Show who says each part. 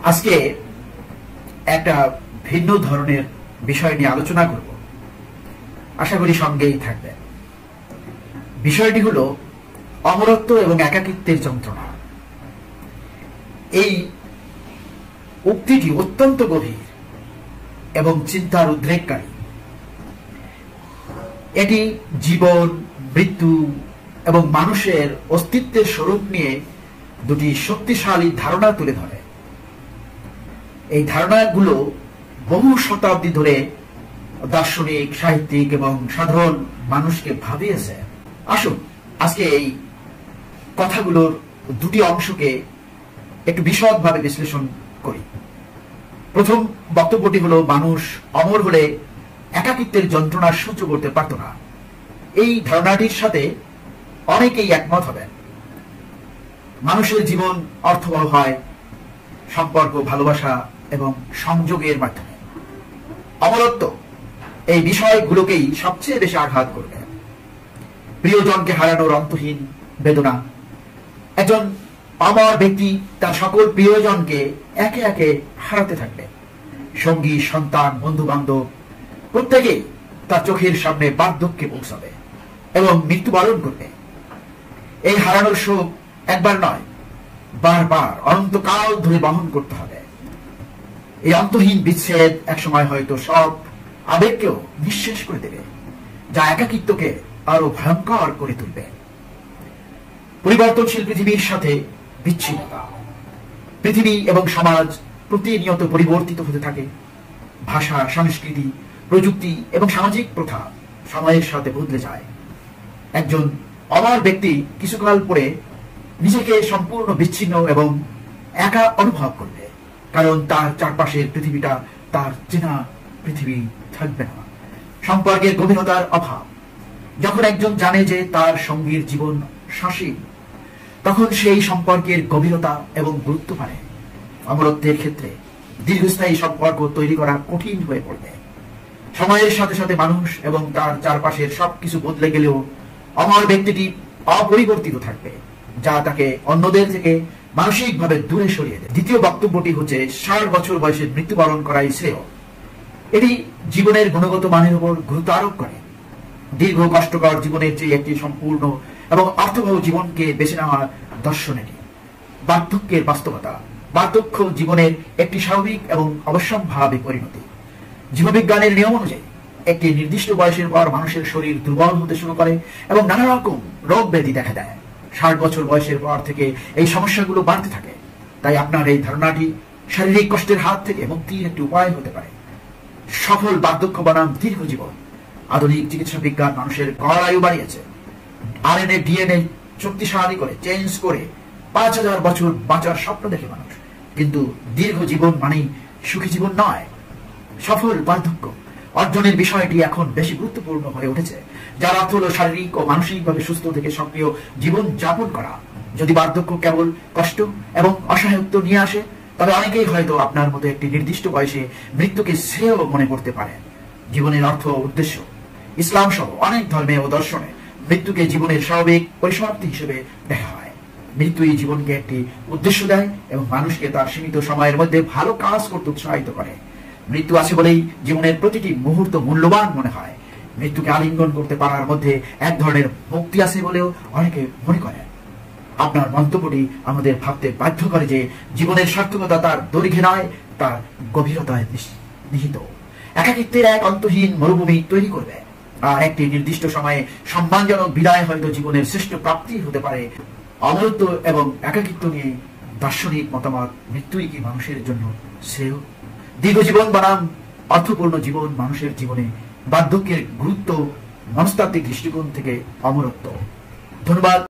Speaker 1: আজকে একটা ভিন্ন ধরনের বিষয় নিয়ে আলোচনা করব, আশা করি সঙ্গেই থাকবে। বিষয়টি হলো অমরত্ব এবং একাকিত্বের যন্ত্রণা। এই উক্তিটি অত্যন্ত গভীর এবং চিন্তার উদ্রেককারী। এটি জীবন, মৃত্যু এবং মানুষের অস্তিত্বের স্বরূপ নিয়ে দুটি শক্তিশালী ধারণা তুলে ধরে। এই ধারণাগুলো বহু শতাব্দী ধরে দার্শনিক, সাহিত্যিক এবং সাধারণ মানুষকে ভাবিয়েছে। আসুন আজকে এই কথাগুলোর দুটি অংশকে একটু বিশদভাবে বিশ্লেষণ করি। প্রথম বক্তব্যটি হলো, মানুষ অমর হলে একাকিত্বের যন্ত্রণা সহ্য করতে পারত না। এই ধারণাটির সাথে অনেকেই একমত হবেন। মানুষের জীবন অর্থবহ হয় সম্পর্ক, ভালোবাসা এবং সংযোগের মাধ্যমে। অমরত্ব এই বিষয়গুলোকেই সবচেয়ে বেশি আঘাত করবে। প্রিয়জনকে হারানোর অন্তহীন বেদনা। একজন অমর ব্যক্তি তার সকল প্রিয়জনকে একে একে হারাতে থাকবে। সঙ্গী, সন্তান, বন্ধু বান্ধব প্রত্যেকেই তার চোখের সামনে বার্ধক্যে পৌঁছাবে এবং মৃত্যুবরণ করবে। এই হারানোর শোক একবার নয়, বারবার অনন্তকাল ধরে বহন করতে হবে। এই অন্তহীন বিচ্ছেদ একসময় হয়তো সব আবেগকেও নিঃশেষ করে দেবে, যা একাকিত্বকে আরো ভয়ঙ্কর করে তুলবে। পরিবর্তনশীল পৃথিবীর সাথে বিচ্ছিন্নতা। পৃথিবী এবং সমাজ প্রতিনিয়ত পরিবর্তিত হতে থাকে। ভাষা, সংস্কৃতি, প্রযুক্তি এবং সামাজিক প্রথা সময়ের সাথে বদলে যায়। একজন অমর ব্যক্তি কিছুকাল পরে নিজেকে সম্পূর্ণ বিচ্ছিন্ন এবং একা অনুভব করবে, কারণ তার চারপাশের পৃথিবীটা তার চেনা পৃথিবী থাকবে না। সম্পর্কের গভীরতার অভাব। যখন একজন জানে যে তার সঙ্গীর জীবন সসীম, তখন সেই সম্পর্কের গভীরতা এবং গুরুত্ব বাড়ে। অমরত্বের ক্ষেত্রে দীর্ঘস্থায়ী সম্পর্ক তৈরি করা কঠিন হয়ে পড়বে। সময়ের সাথে সাথে মানুষ এবং তার চারপাশের সবকিছু বদলে গেলেও অমর ব্যক্তিটি অপরিবর্তিত থাকবে, যা তাকে অন্যদের থেকে মানসিকভাবে দূরে সরিয়ে দেয়। দ্বিতীয় বক্তব্যটি হচ্ছে 60 বছর বয়সে মৃত্যুবরণ করাই শ্রেয়। এটি জীবনের গুণগত মানের উপর গুরুত্ব আরোপ করে। দীর্ঘ কষ্টকর জীবনের চেয়ে একটি সম্পূর্ণ এবং অর্থবহ জীবনকে বেছে নেওয়ার দর্শন এটি। বার্ধক্যের বাস্তবতা। বার্ধক্য জীবনের একটি স্বাভাবিক এবং অবশ্যম্ভাবী পরিণতি। জীববিজ্ঞানের নিয়ম অনুযায়ী একটি নির্দিষ্ট বয়সের পর মানুষের শরীর দুর্বল হতে শুরু করে এবং নানা রকম রোগ ব্যাধি দেখা দেয়। 60 বছর বয়সের পর থেকে এই সমস্যাগুলো বাড়তে থাকে। তাই আপনার এই ধারণাটি শারীরিক কষ্টের হাত থেকে মুক্তির একটি উপায় হতে পারে। সফল বার্ধক্য বনাম দীর্ঘ জীবন। আধুনিক চিকিৎসা বিজ্ঞান মানুষের গড় আয়ু বাড়িয়েছে। RNA DNA শক্তিশালী করে চেঞ্জ করে 5000 বছর বাঁচার স্বপ্ন দেখে মানুষ। কিন্তু দীর্ঘ জীবন মানেই সুখী জীবন নয়। সফল বার্ধক্য অর্জনের বিষয়টি এখন বেশি গুরুত্বপূর্ণ হয়ে উঠেছে, যার অর্থ হল শারীরিক ও মানসিকভাবে সুস্থ থেকে সক্রিয় জীবন যাপন করা। যদি বার্ধক্য কেবল কষ্ট এবং অসহায়ত্ব নিয়ে আসে, তবে অনেকেই হয়তো আপনার মতো একটি নির্দিষ্ট বয়সে মৃত্যুকে শ্রেয় মনে করতে পারে। জীবনের অর্থ ও উদ্দেশ্য। ইসলাম সহ অনেক ধর্মে ও দর্শনে মৃত্যুকে জীবনের স্বাভাবিক পরিসমাপ্তি হিসেবে দেখা হয়। মৃত্যুই জীবনকে একটি উদ্দেশ্য দেয় এবং মানুষকে তার সীমিত সময়ের মধ্যে ভালো কাজ করতে উৎসাহিত করে। মৃত্যু আছে বলেই জীবনের প্রতিটি মুহূর্ত মূল্যবান মনে হয়। মৃত্যুকে আলিঙ্গন করতে পারার মধ্যে এক ধরনের মুক্তি আছে বলেও অনেকে মনে করেন। আপনার মন্তব্যটি আমাদের ভাবতে বাধ্য করে যে জীবনের সার্থকতা তার দৈর্ঘ্যে নয়, তার গভীরতায় নিহিত। একাকিত্বের এক অন্তহীন মরুভূমি তৈরি করবে, আর একটি নির্দিষ্ট সময়ে সম্মানজনক বিদায় হয়তো জীবনের শ্রেষ্ঠ প্রাপ্তি হতে পারে। অমরত্ব এবং একাকিত্ব নিয়ে দার্শনিক মতামত। মৃত্যুই কি মানুষের জন্য শ্রেয়? দীর্ঘ জীবন বনাম অর্থপূর্ণ জীবন। মানুষের জীবনে বার্ধক্যের গুরুত্ব মনস্তাত্ত্বিক দৃষ্টিকোণ থেকে অমরত্ব। ধন্যবাদ।